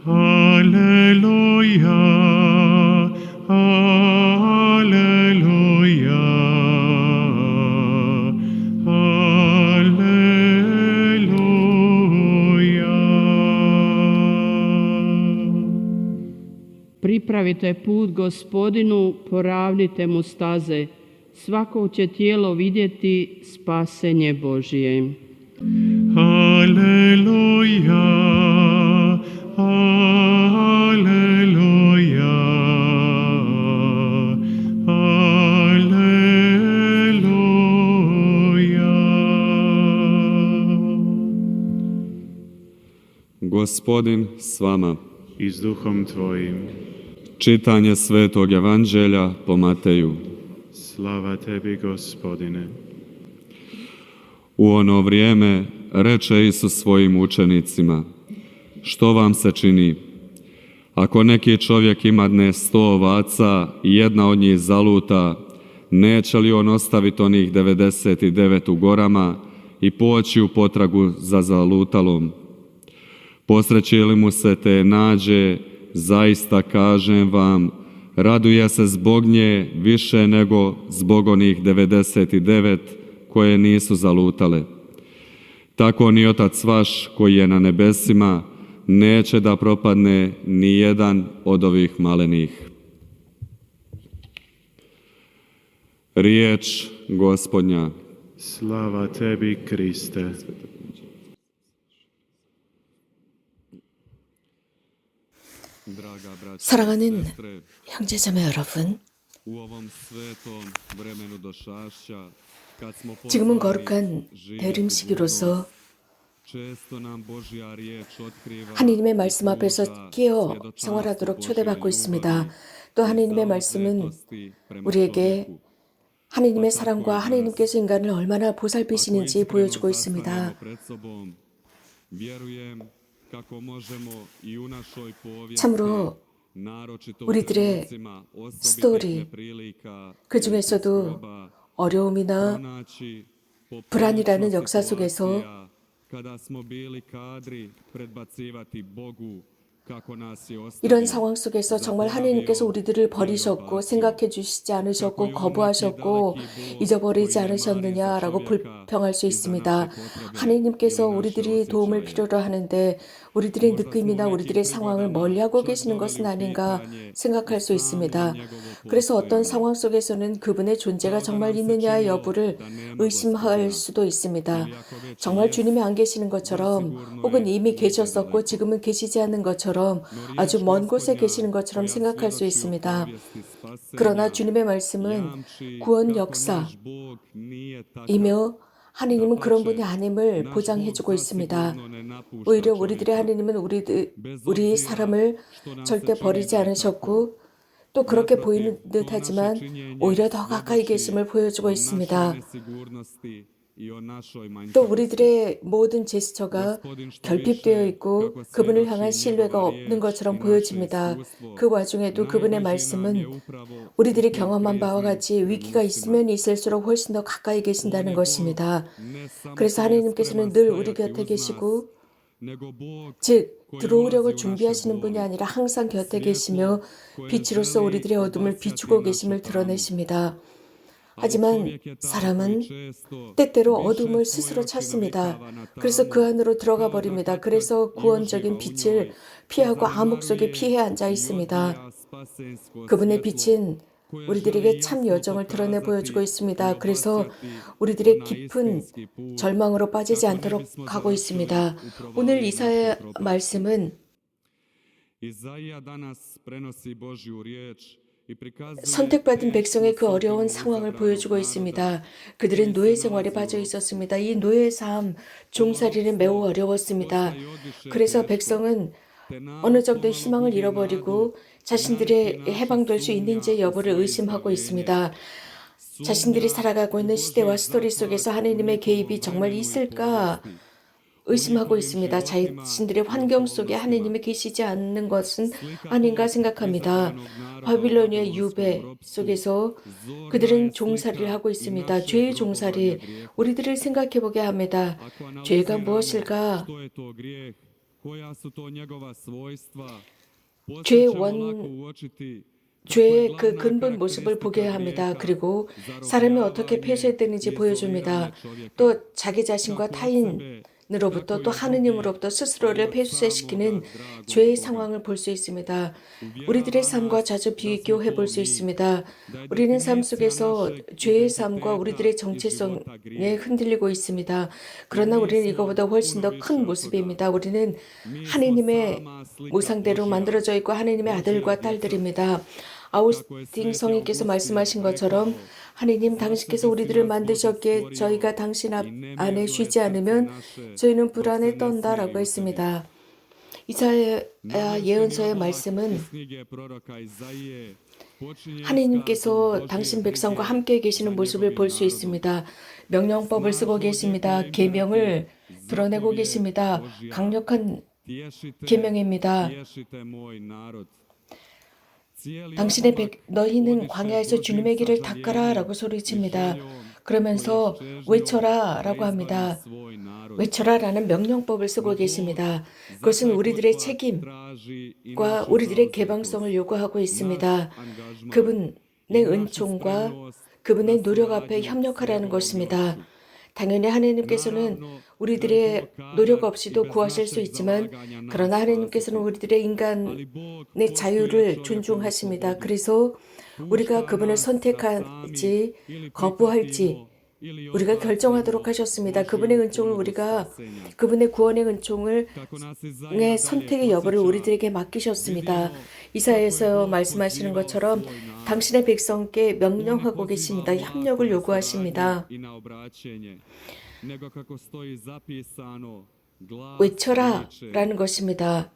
할렐루야 할렐루야 Pripravite put Gospodinu, poravnite mu staze. Svako će tijelo vidjeti spasenje Božije. 할렐루야 할렐루야 할렐루야. Gospodin s vama. I s duhom tvojim. Čitanje Svetog Evanđelja po Mateju. Slava tebi, Gospodine. U ono vrijeme reče Isus svojim učenicima: što vam se čini? Ako neki čovjek imadne 100 ovaca i jedna od njih zaluta, neće li on ostaviti onih 99 u gorama i poći u potragu za zalutalom? Posreći li mu se te nađe, zaista kažem vam, raduje se zbog nje više nego zbog onih 99 koje nisu zalutale. Tako ni Otac vaš koji je na nebesima neće da propadne ni jedan od ovih malenih. Riječ Gospodnja. Slava tebi, Kriste. 사랑하는 형제자매 여러분, 지금은 거룩한 대림시기로서 하나님의 말씀 앞에서 깨어 생활하도록 초대받고 있습니다. 또 하나님의 말씀은 우리에게 하나님의 사랑과 하나님께서 인간을 얼마나 보살피시는지 보여주고 있습니다. 참으로 우리들의 스토리, 그 중에서도 어려움이나 불안이라는 역사 속에서 이런 상황 속에서 정말 하나님께서 우리들을 버리셨고 생각해 주시지 않으셨고 거부하셨고 잊어버리지 않으셨느냐라고 불평할 수 있습니다. 하나님께서 우리들이 도움을 필요로 하는데 우리들의 느낌이나 우리들의 상황을 멀리하고 계시는 것은 아닌가 생각할 수 있습니다. 그래서 어떤 상황 속에서는 그분의 존재가 정말 있느냐의 여부를 의심할 수도 있습니다. 정말 주님이 안 계시는 것처럼 혹은 이미 계셨었고 지금은 계시지 않는 것처럼 아주 먼 곳에 계시는 것처럼 생각할 수 있습니다. 그러나 주님의 말씀은 구원 역사이며 하나님은 그런 분이 아님을 보장해주고 있습니다. 오히려 우리들의 하나님은 우리 사람을 절대 버리지 않으셨고 또 그렇게 보이는 듯하지만 오히려 더 가까이 계심을 보여주고 있습니다. 또 우리들의 모든 제스처가 결핍되어 있고 그분을 향한 신뢰가 없는 것처럼 보여집니다. 그 와중에도 그분의 말씀은 우리들이 경험한 바와 같이 위기가 있으면 있을수록 훨씬 더 가까이 계신다는 것입니다. 그래서 하나님께서는 늘 우리 곁에 계시고 즉 들어오려고 준비하시는 분이 아니라 항상 곁에 계시며 빛으로서 우리들의 어둠을 비추고 계심을 드러내십니다. 하지만 사람은 때때로 어둠을 스스로 찾습니다. 그래서 그 안으로 들어가 버립니다. 그래서 구원적인 빛을 피하고 암흑 속에 피해 앉아 있습니다. 그분의 빛은 우리들에게 참 여정을 드러내 보여주고 있습니다. 그래서 우리들의 깊은 절망으로 빠지지 않도록 하고 있습니다. 오늘 이사야 말씀은 선택받은 백성의 그 어려운 상황을 보여주고 있습니다. 그들은 노예 생활에 빠져 있었습니다. 이 노예 삶, 종살이는 매우 어려웠습니다. 그래서 백성은 어느 정도 희망을 잃어버리고 자신들의 해방될 수 있는지 여부를 의심하고 있습니다. 자신들이 살아가고 있는 시대와 스토리 속에서 하나님의 개입이 정말 있을까 의심하고 있습니다. 자신들의 환경 속에 하나님이 계시지 않는 것은 아닌가 생각합니다. 바빌로니아의 유배 속에서 그들은 종살이를 하고 있습니다. 죄의 종살이 우리들을 생각해보게 합니다. 죄가 무엇일까? 죄의 죄의 그 근본 모습을 보게 합니다. 그리고 사람이 어떻게 폐쇄되는지 보여줍니다. 또 자기 자신과 타인으로부터 또 하느님으로부터 스스로를 폐쇄시키는 죄의 상황을 볼 수 있습니다. 우리들의 삶과 자주 비교해 볼 수 있습니다. 우리는 삶 속에서 죄의 삶과 우리들의 정체성에 흔들리고 있습니다. 그러나 우리는 이거보다 훨씬 더 큰 모습입니다. 우리는 하느님의 모상대로 만들어져 있고 하느님의 아들과 딸들입니다. 아우스틴 성인께서 말씀하신 것처럼 하느님 당신께서 우리들을 만드셨기에 저희가 당신 안에 쉬지 않으면 저희는 불안에 떤다라고 했습니다. 이사야 예언서의 말씀은 하느님께서 당신 백성과 함께 계시는 모습을 볼 수 있습니다. 명령법을 쓰고 계십니다. 계명을 드러내고 계십니다. 강력한 계명입니다. 너희는 광야에서 주님의 길을 닦아라 라고 소리칩니다. 그러면서 외쳐라 라고 합니다. 외쳐라라는 명령법을 쓰고 계십니다. 그것은 우리들의 책임과 우리들의 개방성을 요구하고 있습니다. 그분의 은총과 그분의 노력 앞에 협력하라는 것입니다. 당연히 하나님께서는 우리들의 노력 없이도 구하실 수 있지만 그러나 하나님께서는 우리들의 인간의 자유를 존중하십니다. 그래서 우리가 그분을 선택할지 거부할지 우리가 결정하도록 하셨습니다. 그분의 은총을 우리가 그분의 구원의 은총을 선택의 여부를 우리들에게 맡기셨습니다. 이사야에서 말씀하시는 것처럼 당신의 백성께 명령하고 계십니다. 협력을 요구하십니다. 외쳐라 라는 것입니다.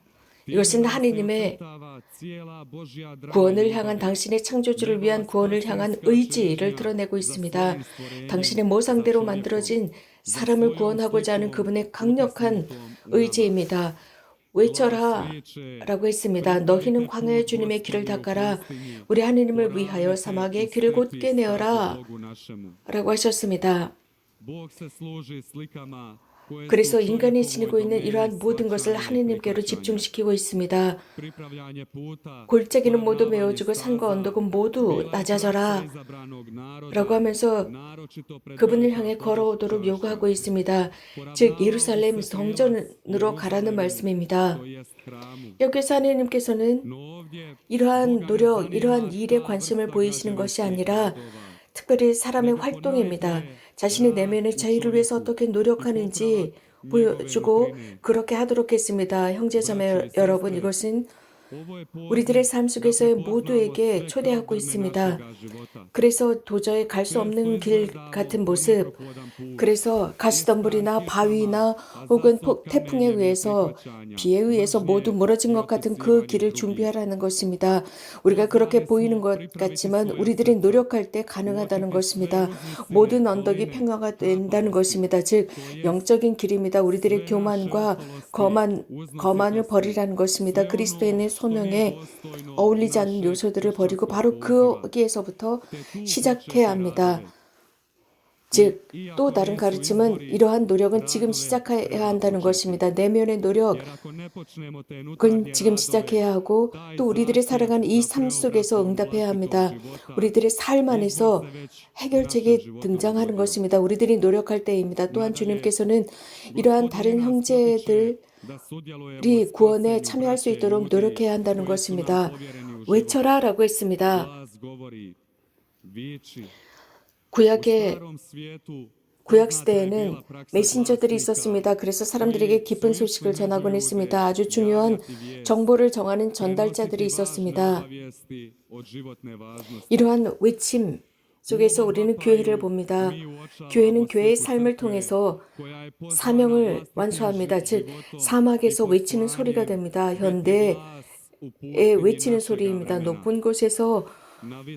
이것은 하느님의 구원을 향한 당신의 창조주를 위한 구원을 향한 의지를 드러내고 있습니다. 당신의 모상대로 만들어진 사람을 구원하고자 하는 그분의 강력한 의지입니다. 외쳐라 라고 했습니다. 너희는 광야의 주님의 길을 닦아라. 우리 하느님을 위하여 사막의 길을 곧게 내어라 라고 하셨습니다. 그래서 인간이 지니고 있는 이러한 모든 것을 하느님께로 집중시키고 있습니다. 골짜기는 모두 메워지고 산과 언덕은 모두 낮아져라 라고 하면서 그분을 향해 걸어오도록 요구하고 있습니다. 즉 예루살렘 성전으로 가라는 말씀입니다. 여기서 하느님께서는 이러한 노력, 이러한 일에 관심을 보이시는 것이 아니라 특별히 사람의 활동입니다. 자신의 내면의 자유를 위해서 어떻게 노력하는지 보여주고 그렇게 하도록 했습니다. 형제자매 여러분, 이것은 우리들의 삶 속에서의 모두에게 초대하고 있습니다. 그래서 도저히 갈 수 없는 길 같은 모습, 그래서 가시덤불이나 바위나 혹은 태풍에 의해서 비에 의해서 모두 무너진 것 같은 그 길을 준비하라는 것입니다. 우리가 그렇게 보이는 것 같지만 우리들이 노력할 때 가능하다는 것입니다. 모든 언덕이 평화가 된다는 것입니다. 즉 영적인 길입니다. 우리들의 교만과 거만을 버리라는 것입니다. 그리스도인의 소명에 어울리지 않는 요소들을 버리고 바로 거기에서부터 시작해야 합니다. 즉, 또 다른 가르침은 이러한 노력은 지금 시작해야 한다는 것입니다. 내면의 노력은 지금 시작해야 하고 또 우리들이 살아가는 이 삶 속에서 응답해야 합니다. 우리들의 삶 안에서 해결책이 등장하는 것입니다. 우리들이 노력할 때입니다. 또한 주님께서는 이러한 다른 형제들이 구원에 참여할 수 있도록 노력해야 한다는 것입니다. 외쳐라 라고 했습니다. 구약 시대에는 메신저들이 있었습니다. 그래서 사람들에게 기쁜 소식을 전하곤 했습니다. 아주 중요한 정보를 정하는 전달자들이 있었습니다. 이러한 외침 속에서 우리는 교회를 봅니다. 교회는 교회의 삶을 통해서 사명을 완수합니다. 즉 사막에서 외치는 소리가 됩니다. 현대의 외치는 소리입니다. 높은 곳에서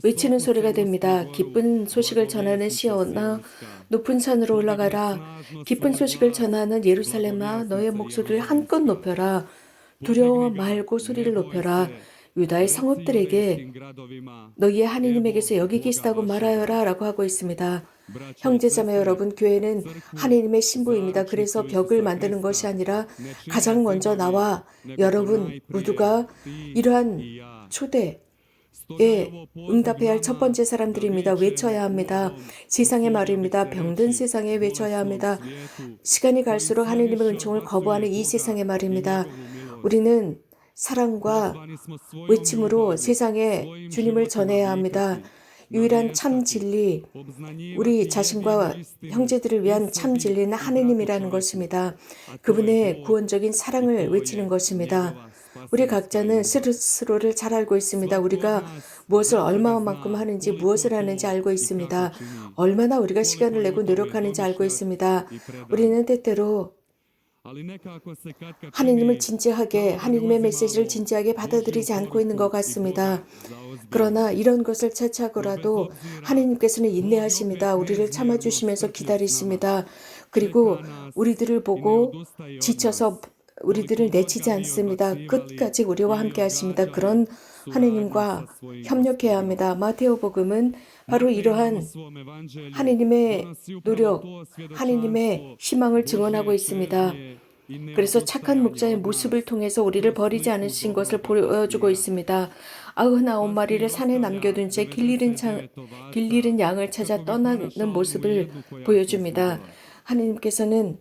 외치는 소리가 됩니다. 기쁜 소식을 전하는 시온아, 높은 산으로 올라가라. 기쁜 소식을 전하는 예루살렘아, 너의 목소리를 한껏 높여라. 두려워 말고 소리를 높여라. 유다의 성읍들에게 너희의 하느님에게서 여기 계시다고 말하여라 라고 하고 있습니다. 형제자매 여러분, 교회는 하느님의 신부입니다. 그래서 벽을 만드는 것이 아니라 가장 먼저 나와 여러분 모두가 이러한 초대에 응답해야 할 첫 번째 사람들입니다. 외쳐야 합니다. 세상의 말입니다. 병든 세상에 외쳐야 합니다. 시간이 갈수록 하느님의 은총을 거부하는 이 세상의 말입니다. 우리는 사랑과 외침으로 세상에 주님을 전해야 합니다. 유일한 참 진리, 우리 자신과 형제들을 위한 참 진리는 하느님이라는 것입니다. 그분의 구원적인 사랑을 외치는 것입니다. 우리 각자는 스스로를 잘 알고 있습니다. 우리가 무엇을 얼마만큼 하는지, 무엇을 하는지 알고 있습니다. 얼마나 우리가 시간을 내고 노력하는지 알고 있습니다. 우리는 때때로 하느님을 진지하게, 하느님의 메시지를 진지하게 받아들이지 않고 있는 것 같습니다. 그러나 이런 것을 차치하고라도 하느님께서는 인내하십니다. 우리를 참아주시면서 기다리십니다. 그리고 우리들을 보고 지쳐서 우리들을 내치지 않습니다. 끝까지 우리와 함께 하십니다. 그런 하느님과 협력해야 합니다. 마테오복음은 바로 이러한 하느님의 노력, 하느님의 희망을 증언하고 있습니다. 그래서 착한 목자의 모습을 통해서 우리를 버리지 않으신 것을 보여주고 있습니다. 99마리를 산에 남겨둔 채 길 잃은 양을 찾아 떠나는 모습을 보여줍니다. 하느님께서는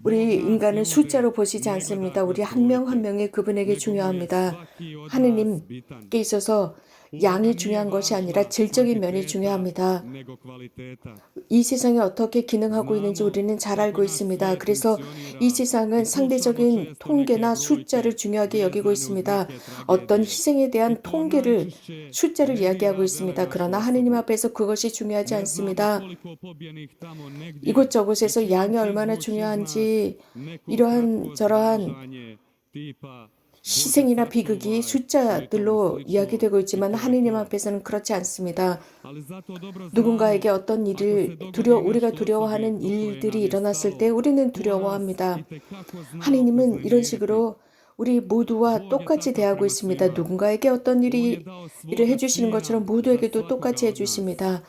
우리 인간을 숫자로 보시지 않습니다. 우리 한 명 한 명이 그분에게 중요합니다. 하느님께 있어서 양이 중요한 것이 아니라 질적인 면이 중요합니다. 이 세상이 어떻게 기능하고 있는지 우리는 잘 알고 있습니다. 그래서 이 세상은 상대적인 통계나 숫자를 중요하게 여기고 있습니다. 어떤 희생에 대한 통계를, 숫자를 이야기하고 있습니다. 그러나 하느님 앞에서 그것이 중요하지 않습니다. 이곳저곳에서 양이 얼마나 중요한지 이러한 저러한 희생이나 비극이 숫자들로 이야기되고 있지만 하느님 앞에서는 그렇지 않습니다. 누군가에게 어떤 일을 우리가 두려워하는 일들이 일어났을 때 우리는 두려워합니다. 하느님은 이런 식으로 우리 모두와 똑같이 대하고 있습니다. 누군가에게 어떤 일을 해주시는 것처럼 모두에게도 똑같이 해주십니다.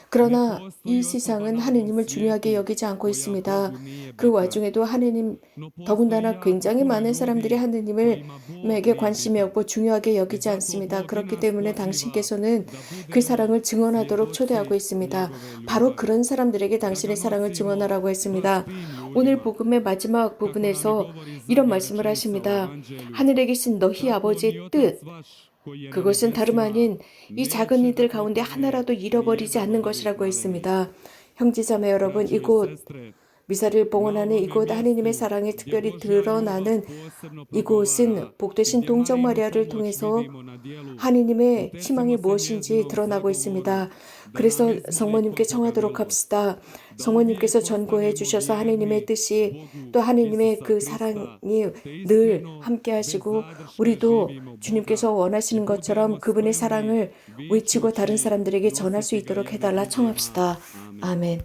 그러나 이 세상은 하느님을 중요하게 여기지 않고 있습니다. 그 와중에도 하느님, 더군다나 굉장히 많은 사람들이 하느님에게 관심이 없고 중요하게 여기지 않습니다. 그렇기 때문에 당신께서는 그 사랑을 증언하도록 초대하고 있습니다. 바로 그런 사람들에게 당신의 사랑을 증언하라고 했습니다. 오늘 복음의 마지막 부분에서 이런 말씀을 하십니다. 하늘에 계신 너희 아버지의 뜻, 그것은 다름 아닌 이 작은 이들 가운데 하나라도 잃어버리지 않는 것이라고 했습니다. 형제자매 여러분, 이곳 미사를 봉헌하는 이곳 하느님의 사랑이 특별히 드러나는 이곳은 복되신 동정 마리아를 통해서 하느님의 희망이 무엇인지 드러나고 있습니다. 그래서 성모님께 청하도록 합시다. 성모님께서 전고해 주셔서 하느님의 뜻이 또 하느님의 그 사랑이 늘 함께 하시고 우리도 주님께서 원하시는 것처럼 그분의 사랑을 외치고 다른 사람들에게 전할 수 있도록 해달라 청합시다. 아멘.